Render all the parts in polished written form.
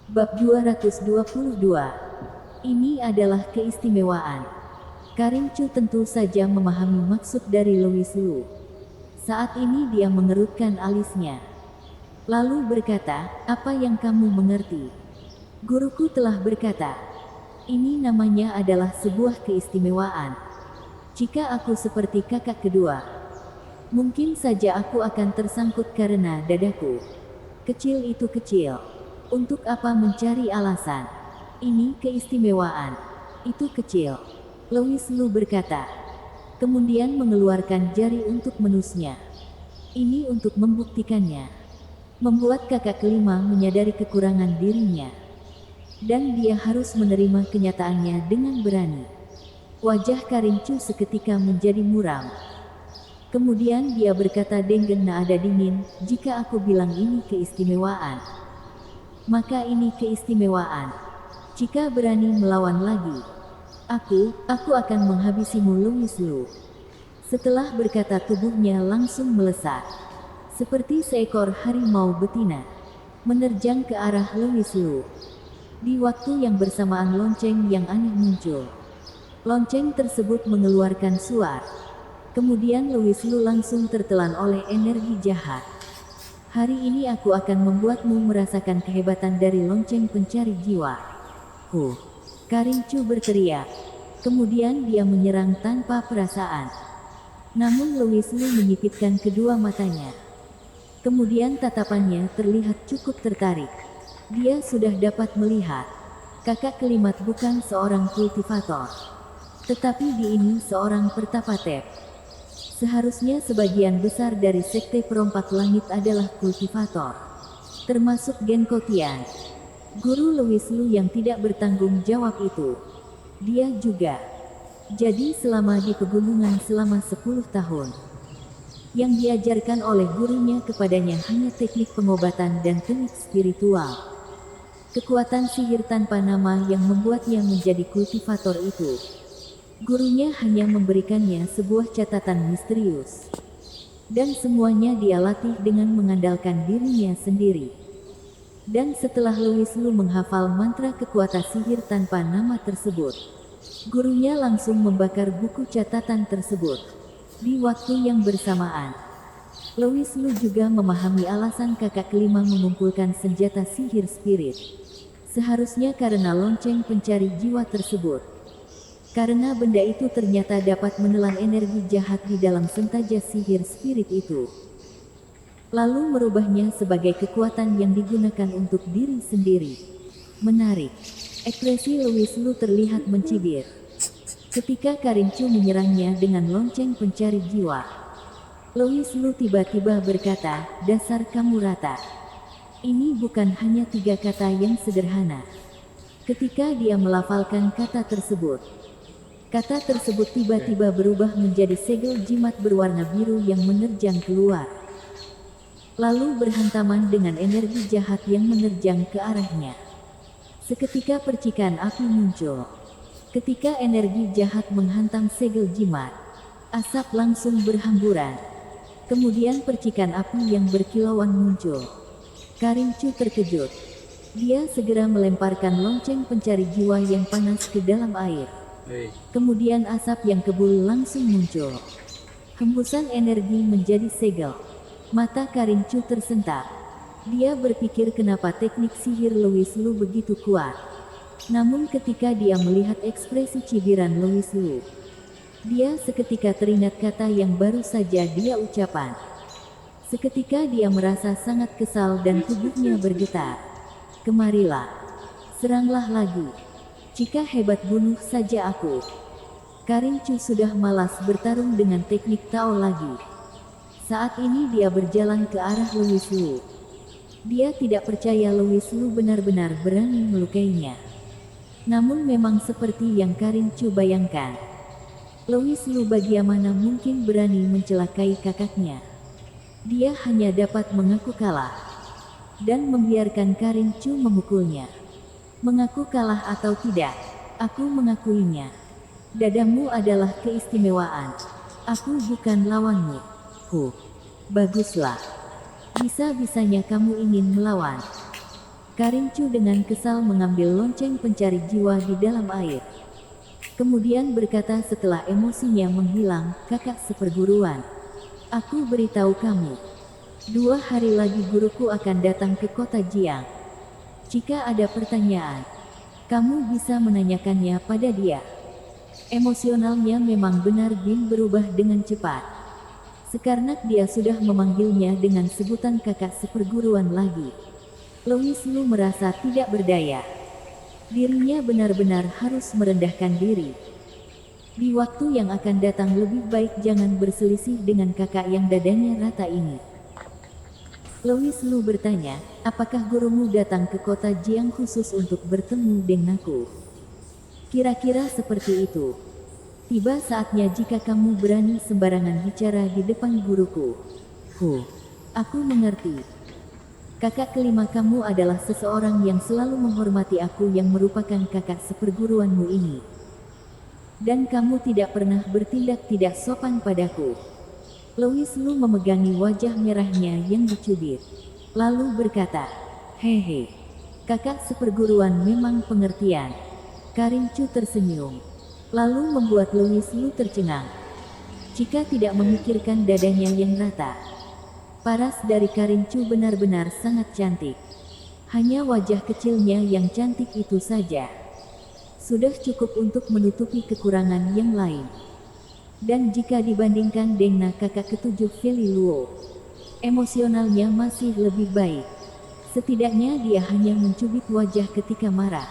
Bab 222. Ini adalah keistimewaan. Karin Chu tentu saja memahami maksud dari Louis Lu. Saat ini dia mengerutkan alisnya. Lalu berkata, apa yang kamu mengerti? Guruku telah berkata, ini namanya adalah sebuah keistimewaan. Jika aku seperti kakak kedua, mungkin saja aku akan tersangkut karena dadaku kecil itu kecil. Untuk apa mencari alasan? Ini keistimewaan. Itu kecil. Louis Lu berkata. Kemudian mengeluarkan jari untuk menusnya. Ini untuk membuktikannya. Membuat kakak kelima menyadari kekurangan dirinya. Dan dia harus menerima kenyataannya dengan berani. Wajah Karin Chu seketika menjadi muram. Kemudian dia berkata dengan nada dingin, jika aku bilang ini keistimewaan, maka ini keistimewaan. Jika berani melawan lagi, aku akan menghabisimu, Louis Lu. Setelah berkata tubuhnya langsung melesat. Seperti seekor harimau betina. Menerjang ke arah Louis Lu. Di waktu yang bersamaan lonceng yang aneh muncul. Lonceng tersebut mengeluarkan suar. Kemudian Louis Lu langsung tertelan oleh energi jahat. Hari ini aku akan membuatmu merasakan kehebatan dari lonceng pencari jiwa. Karin Chu berteriak. Kemudian dia menyerang tanpa perasaan. Namun Louis Lu menyipitkan kedua matanya. Kemudian tatapannya terlihat cukup tertarik. Dia sudah dapat melihat. Kakak Kelimat bukan seorang kultivator. Tetapi dia ini seorang pertapatep. Seharusnya sebagian besar dari sekte perompak langit adalah kultivator. Termasuk Genko Tian. Guru Louis Lu yang tidak bertanggung jawab itu. Dia juga. Jadi selama di pegunungan selama 10 tahun. Yang diajarkan oleh gurunya kepadanya hanya teknik pengobatan dan teknik spiritual. Kekuatan sihir tanpa nama yang membuatnya menjadi kultivator itu. Gurunya hanya memberikannya sebuah catatan misterius. Dan semuanya dia latih dengan mengandalkan dirinya sendiri. Dan setelah Louis Lu menghafal mantra kekuatan sihir tanpa nama tersebut, gurunya langsung membakar buku catatan tersebut. Di waktu yang bersamaan, Louis Lu juga memahami alasan kakak kelima mengumpulkan senjata sihir spirit. Seharusnya karena lonceng pencari jiwa tersebut. Karena benda itu ternyata dapat menelan energi jahat di dalam sentaja sihir spirit itu. Lalu merubahnya sebagai kekuatan yang digunakan untuk diri sendiri. Menarik. Ekspresi Louis Lu terlihat mencibir. Ketika Karin Chu menyerangnya dengan lonceng pencari jiwa, Louis Lu tiba-tiba berkata, dasar kamu rata. Ini bukan hanya 3 kata yang sederhana. Ketika dia melafalkan kata tersebut tiba-tiba berubah menjadi segel jimat berwarna biru yang menerjang keluar. Lalu berhantaman dengan energi jahat yang menerjang ke arahnya. Seketika percikan api muncul. Ketika energi jahat menghantam segel jimat, asap langsung berhamburan. Kemudian percikan api yang berkilauan muncul. Karin Chu terkejut. Dia segera melemparkan lonceng pencari jiwa yang panas ke dalam air. Kemudian asap yang kebul langsung muncul. Hembusan energi menjadi segel. Mata Karin Chu tersentak. Dia berpikir kenapa teknik sihir Louis Lu begitu kuat. Namun ketika dia melihat ekspresi cibiran Louis Lu, dia seketika teringat kata yang baru saja dia ucapkan. Seketika dia merasa sangat kesal dan tubuhnya bergetar. Kemarilah. Seranglah lagi. Jika hebat bunuh saja aku. Karin Chu sudah malas bertarung dengan teknik Tao lagi. Saat ini dia berjalan ke arah Louis Lu. Dia tidak percaya Louis Lu benar-benar berani melukainya. Namun memang seperti yang Karin Chu bayangkan. Louis Lu bagaimana mungkin berani mencelakai kakaknya. Dia hanya dapat mengaku kalah. Dan membiarkan Karin Chu memukulnya. Mengaku kalah atau tidak, aku mengakuinya. Dadamu adalah keistimewaan. Aku bukan lawanmu. Baguslah. Bisa-bisanya kamu ingin melawan. Karin Chu dengan kesal mengambil lonceng pencari jiwa di dalam air. Kemudian berkata setelah emosinya menghilang, kakak seperguruan. Aku beritahu kamu. 2 hari lagi guruku akan datang ke kota Jiang. Jika ada pertanyaan, kamu bisa menanyakannya pada dia. Emosionalnya memang benar-benar berubah dengan cepat. Sekarang dia sudah memanggilnya dengan sebutan kakak seperguruan lagi. Louis Lu merasa tidak berdaya. Dirinya benar-benar harus merendahkan diri. Di waktu yang akan datang lebih baik jangan berselisih dengan kakak yang dadanya rata ini. Louis Lu bertanya, apakah gurumu datang ke kota Jiang khusus untuk bertemu denganku? Kira-kira seperti itu. Tiba saatnya jika kamu berani sembarangan bicara di depan guruku. Aku mengerti. Kakak kelima kamu adalah seseorang yang selalu menghormati aku yang merupakan kakak seperguruanmu ini. Dan kamu tidak pernah bertindak tidak sopan padaku. Louis Lu memegangi wajah merahnya yang dicubit. Lalu berkata, hehe. Kakak seperguruan memang pengertian. Karin Chu tersenyum. Lalu membuat Louis Lu tercengang. Jika tidak memikirkan dadanya yang rata. Paras dari Karin Chu benar-benar sangat cantik. Hanya wajah kecilnya yang cantik itu saja. Sudah cukup untuk menutupi kekurangan yang lain. Dan jika dibandingkan dengan kakak ketujuh Feli Luo, emosionalnya masih lebih baik. Setidaknya dia hanya mencubit wajah ketika marah.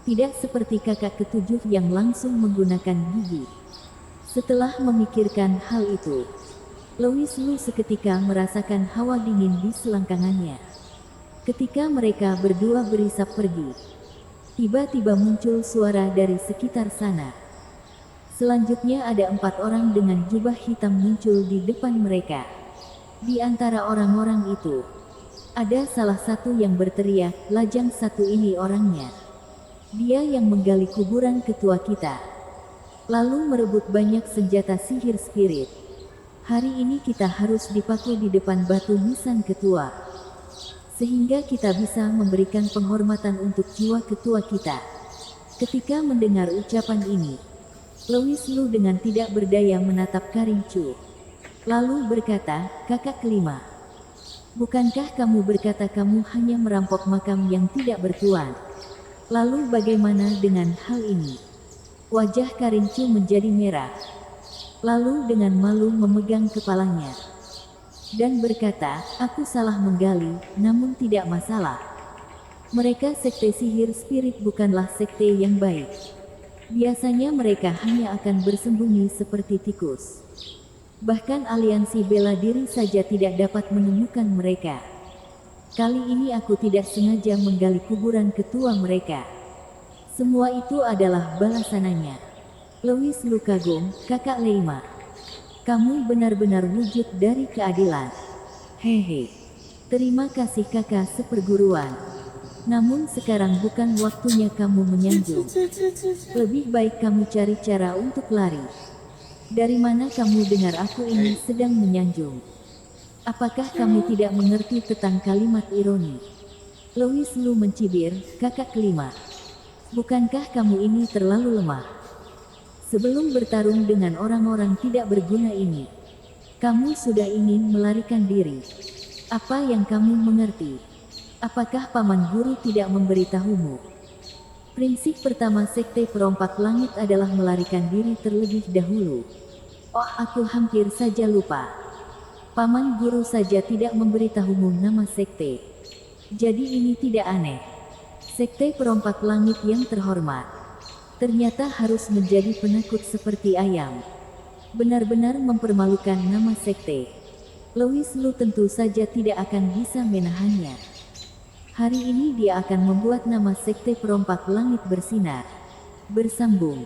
Tidak seperti kakak ketujuh yang langsung menggunakan gigi. Setelah memikirkan hal itu, Louis Lu seketika merasakan hawa dingin di selangkangannya. Ketika mereka berdua berisap pergi, tiba-tiba muncul suara dari sekitar sana. Selanjutnya ada 4 orang dengan jubah hitam muncul di depan mereka. Di antara orang-orang itu, ada salah satu yang berteriak, lajang satu ini orangnya. Dia yang menggali kuburan ketua kita. Lalu merebut banyak senjata sihir spirit. Hari ini kita harus dipaku di depan batu nisan ketua. Sehingga kita bisa memberikan penghormatan untuk jiwa ketua kita. Ketika mendengar ucapan ini, Louis Lu dengan tidak berdaya menatap Karin Chu. Lalu berkata, kakak kelima. Bukankah kamu berkata kamu hanya merampok makam yang tidak bertuan? Lalu bagaimana dengan hal ini? Wajah Karin Chu menjadi merah. Lalu dengan malu memegang kepalanya. Dan berkata, aku salah menggali, namun tidak masalah. Mereka sekte sihir spirit bukanlah sekte yang baik. Biasanya mereka hanya akan bersembunyi seperti tikus. Bahkan aliansi bela diri saja tidak dapat menemukan mereka. Kali ini aku tidak sengaja menggali kuburan ketua mereka. Semua itu adalah balasannya. Louis Lu kagum, kakak Leima. Kamu benar-benar wujud dari keadilan. Hehe. Terima kasih kakak seperguruan. Namun sekarang bukan waktunya kamu menyanjung. Lebih baik kamu cari cara untuk lari. Dari mana kamu dengar aku ini sedang menyanjung? Apakah kamu tidak mengerti tentang kalimat ironi? Louis Lu mencibir, kakak kelima. Bukankah kamu ini terlalu lemah? Sebelum bertarung dengan orang-orang tidak berguna ini, kamu sudah ingin melarikan diri. Apa yang kamu mengerti? Apakah paman guru tidak memberitahumu? Prinsip pertama sekte perompak langit adalah melarikan diri terlebih dahulu. Oh, aku hampir saja lupa. Paman guru saja tidak memberitahumu nama sekte. Jadi ini tidak aneh. Sekte perompak langit yang terhormat ternyata harus menjadi penakut seperti ayam. Benar-benar mempermalukan nama sekte. Louis Lu tentu saja tidak akan bisa menahannya. Hari ini dia akan membuat nama sekte perompak langit bersinar. Bersambung.